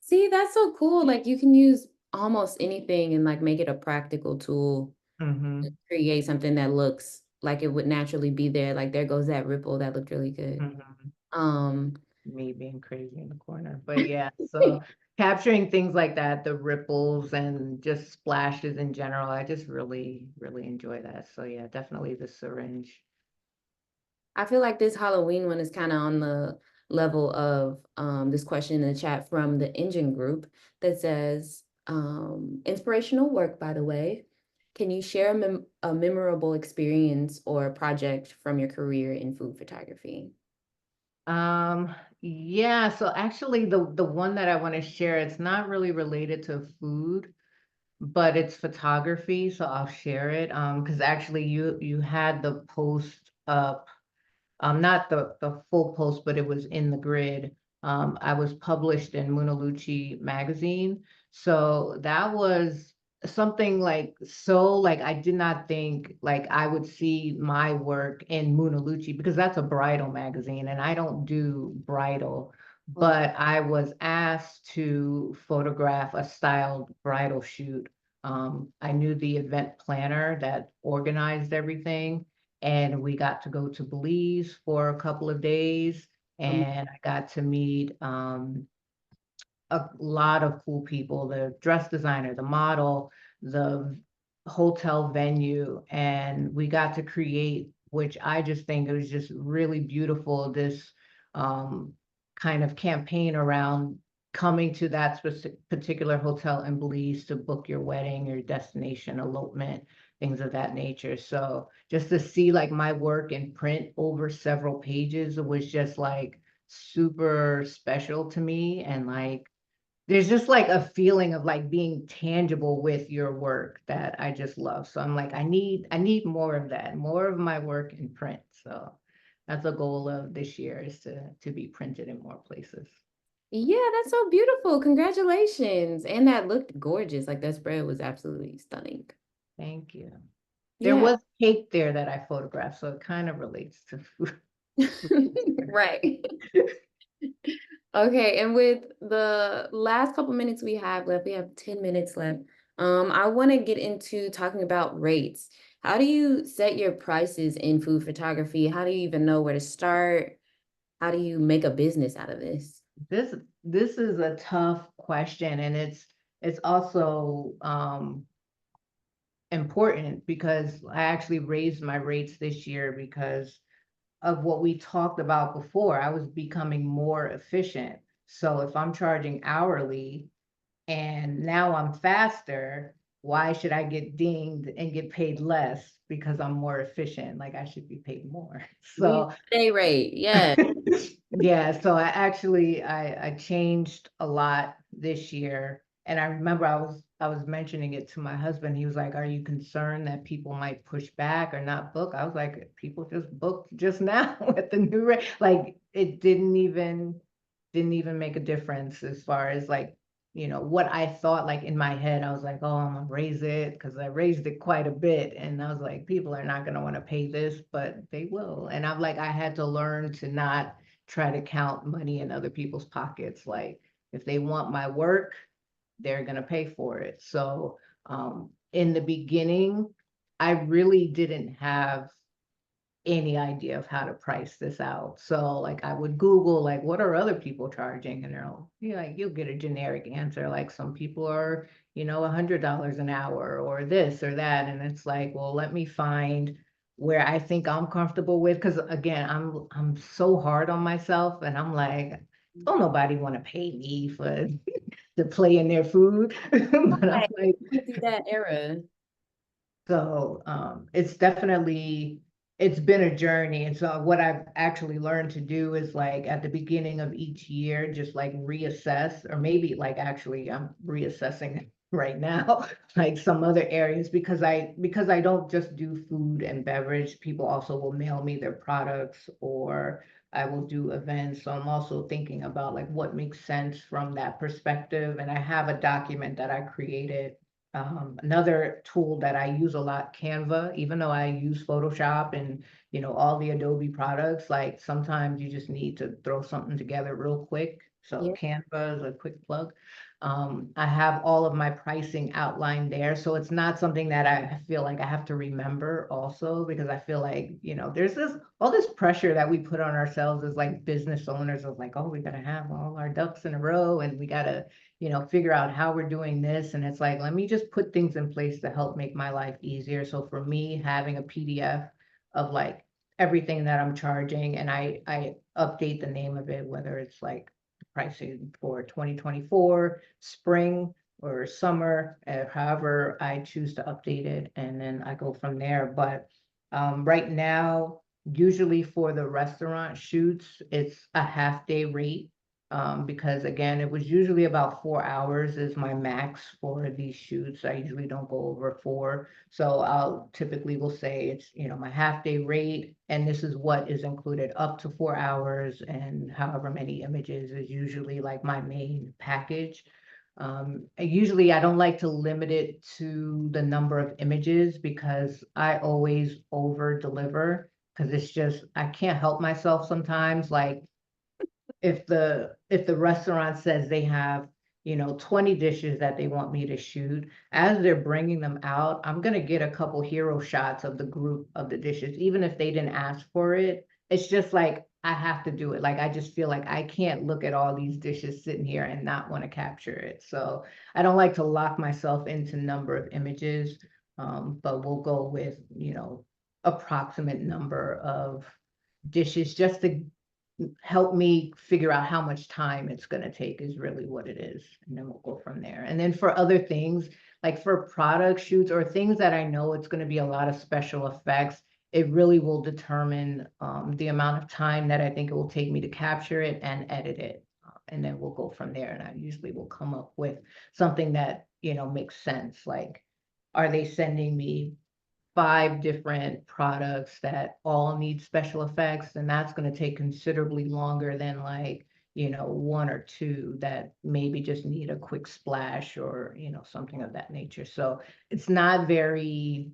see, that's so cool. Like you can use almost anything and like make it a practical tool. Mhm, create something that looks like it would naturally be there. Like there goes that ripple that looked really good. mhm. Um, Me being crazy in the corner. But yeah, so capturing things like that, the ripples and just splashes in general, I just really, really enjoy that. So yeah, definitely the syringe. I feel like this Halloween one is kind of on the level of this question in the chat from the engine group that says, inspirational work, by the way. Can you share a memorable experience or project from your career in food photography? Um, yeah, so actually the one that I want to share, it's not really related to food, but it's photography, so I'll share it. Because actually you had the post up. Not the full post, but it was in the grid. I was published in Luci magazine. So that was something like so like I did not think like I would see my work in Luci because that's a bridal magazine and I don't do bridal, Mm. but I was asked to photograph a styled bridal shoot. I knew the event planner that organized everything and we got to go to Belize for a couple of days, and I got to meet a lot of cool people, the dress designer, the model, the hotel venue, and we got to create, which I just think it was just really beautiful, this um, kind of campaign around coming to that specific particular hotel in Belize to book your wedding, your destination elopement, things of that nature. So just to see like my work in print over several pages was just like super special to me and like there's just like a feeling of like being tangible with your work that I just love. So I'm like, I need more of that, more of my work in print. So that's a goal of this year is to be printed in more places. Yeah, that's so beautiful. Congratulations. And that looked gorgeous. Like that spread was absolutely stunning. Thank you. There Yeah. was cake there that I photographed, so it kind of relates to food. Right. Okay, and with the last couple minutes we have left, we have 10 minutes left. I want to get into talking about rates. How do you set your prices in food photography? How do you even know where to start? How do you make a business out of this? This this is a tough question, and it's also important because I actually raised my rates this year because of what we talked about before. I was becoming more efficient. So if I'm charging hourly and now I'm faster, why should I get dinged and get paid less because I'm more efficient? Like I should be paid more. You So day rate, yeah. yeah, so I changed a lot this year. And I remember I was mentioning it to my husband. He was like, "Are you concerned that people might push back or not book?" I was like, "People just booked just now at the new rate." Like it didn't even make a difference as far as like, what I thought like in my head. I was like, "Oh, I'm gonna raise it," because I raised it quite a bit. And I was like, people are not gonna want to pay this, but they will. And I'm like, I had to learn to not try to count money in other people's pockets. Like if they want my work, they're gonna pay for it. So in the beginning, I really didn't have any idea of how to price this out. So like I would Google like what are other people charging? And they're all, like you'll get a generic answer. Like some people are, $100 an hour or this or that. And it's like, well, let me find where I think I'm comfortable with. Cause again, I'm so hard on myself and I'm like, don't nobody want to pay me for to play in their food. But I'm Right. like, Went through that era. so it's been a journey. And so what I've actually learned to do is like at the beginning of each year, just like reassess, or maybe like actually I'm reassessing right now, like some other areas because I don't just do food and beverage. People also will mail me their products or I will do events. So I'm also thinking about like what makes sense from that perspective. And I have a document that I created, another tool that I use a lot, Canva, even though I use Photoshop and all the Adobe products, like sometimes you just need to throw something together real quick. So Yeah. Canva is a quick plug. I have all of my pricing outlined there. So it's not something that I feel like I have to remember also, because I feel like, there's all this pressure that we put on ourselves as like business owners of like, oh, we gotta have all our ducks in a row and we gotta, figure out how we're doing this. And it's like, let me just put things in place to help make my life easier. So for me, having a PDF of like everything that I'm charging, and I update the name of it, whether it's like pricing for 2024 spring or summer, however I choose to update it, and then I go from there. But right now, usually for the restaurant shoots, it's a half day rate, because again, it was usually about 4 hours is my max for these shoots. I usually don't go over four. So I'll typically will say it's, my half day rate, and this is what is included up to 4 hours, and however many images is usually like my main package. Usually I don't like to limit it to the number of images because I always over deliver, because it's just, I can't help myself sometimes. Like if the restaurant says they have 20 dishes that they want me to shoot, as they're bringing them out, I'm going to get a couple hero shots of the group of the dishes, even if they didn't ask for it. It's just like I have to do it. Like I just feel like I can't look at all these dishes sitting here and not want to capture it. So I don't like to lock myself into number of images, but we'll go with approximate number of dishes just to help me figure out how much time it's going to take is really what it is. And then we'll go from there. And then for other things, like for product shoots or things that I know it's going to be a lot of special effects, it really will determine the amount of time that I think it will take me to capture it and edit it. And then we'll go from there. And I usually will come up with something that, makes sense. Like, are they sending me 5 different products that all need special effects, and that's going to take considerably longer than like, one or two that maybe just need a quick splash or, something of that nature. So it's not very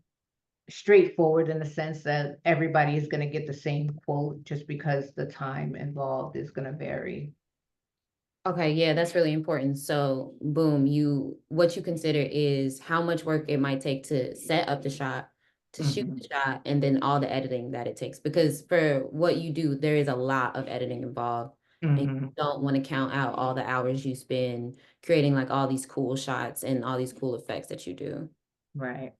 straightforward in the sense that everybody is going to get the same quote just because the time involved is going to vary. Okay, yeah, that's really important. So, boom, what you consider is how much work it might take to set up the shot, to shoot Mhm. the shot, and then all the editing that it takes. Because for what you do, there is a lot of editing involved, and you Mhm. don't want to count out all the hours you spend creating like all these cool shots and all these cool effects that you do. Right.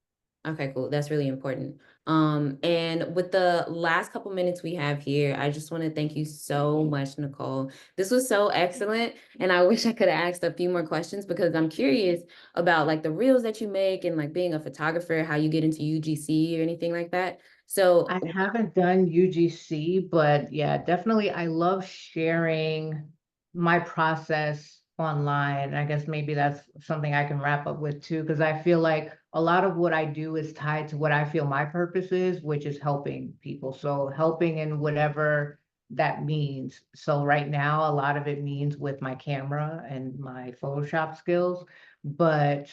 Okay, cool. That's really important. And with the last couple minutes we have here, I just want to thank you so much, Nicole. This was so excellent. And I wish I could have asked a few more questions because I'm curious about like the reels that you make and like being a photographer, how you get into UGC or anything like that. So I haven't done UGC, but yeah, definitely I love sharing my process online. I guess maybe that's something I can wrap up with too, because I feel like a lot of what I do is tied to what I feel my purpose is, which is helping people. So helping in whatever that means. So right now, a lot of it means with my camera and my Photoshop skills, but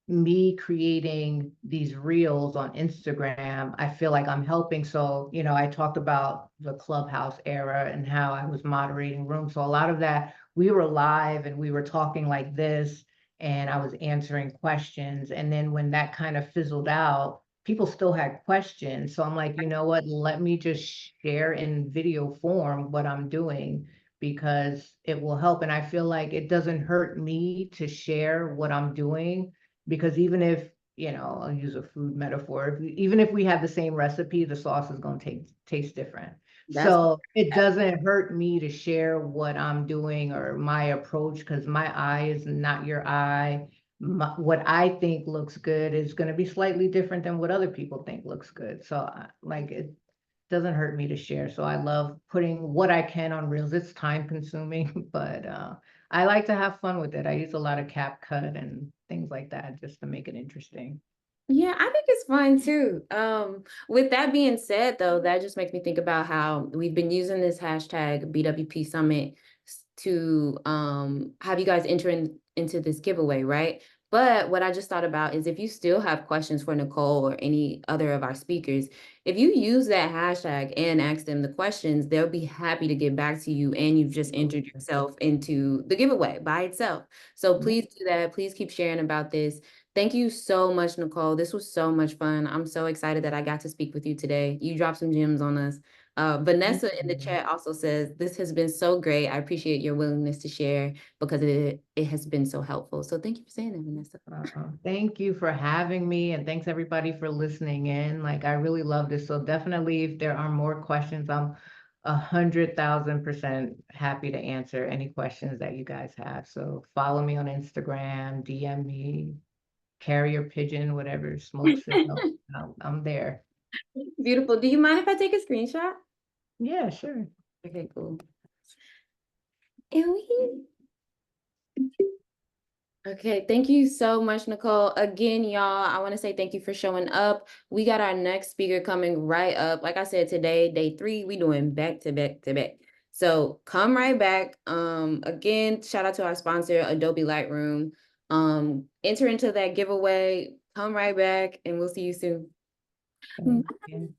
me creating these reels on Instagram, I feel like I'm helping. So, I talked about the Clubhouse era and how I was moderating rooms. So a lot of that, we were live and we were talking like this, and I was answering questions. And then when that kind of fizzled out, people still had questions. So I'm like, you know what? Let me just share in video form what I'm doing, because it will help. And I feel like it doesn't hurt me to share what I'm doing, because even if, I'll use a food metaphor, even if we have the same recipe, the sauce is going to taste different. that's So it doesn't hurt me to share what I'm doing or my approach, because my eye is not your eye. What I think looks good is going to be slightly different than what other people think looks good. So like it doesn't hurt me to share. So I love putting what I can on reels. It's time consuming, but I like to have fun with it. I use a lot of CapCut and things like that just to make it interesting. Yeah, I think it's fun too. With that being said, though, that just makes me think about how we've been using this hashtag BWP Summit to have you guys enter into this giveaway, right? But what I just thought about is if you still have questions for Nicole or any other of our speakers, if you use that hashtag and ask them the questions, they'll be happy to get back to you. And you've just entered yourself into the giveaway by itself. So Yeah. please do that. Please keep sharing about this. Thank you so much, Nicole. This was so much fun. I'm so excited that I got to speak with you today. You dropped some gems on us. Thank Vanessa in the you. chat also says, this has been so great. I appreciate your willingness to share because it has been so helpful. So thank you for saying that, Vanessa. Thank you for having me, and thanks everybody for listening in. Like, I really love this. So definitely, if there are more questions, I'm 100,000% happy to answer any questions that you guys have. So follow me on Instagram, DM me, carrier pigeon, whatever, smoke signal. I'm there. Beautiful. Do you mind if I take a screenshot? Yeah, sure. Okay, cool. And we Okay, thank you so much, Nicole. Again, y'all, I want to say thank you for showing up. We got our next speaker coming right up. Like I said, today, day 3, we doing back to back to back. So come right back. Again, shout out to our sponsor, Adobe Lightroom. Enter into that giveaway. Come right back, and we'll see you soon. Thank you.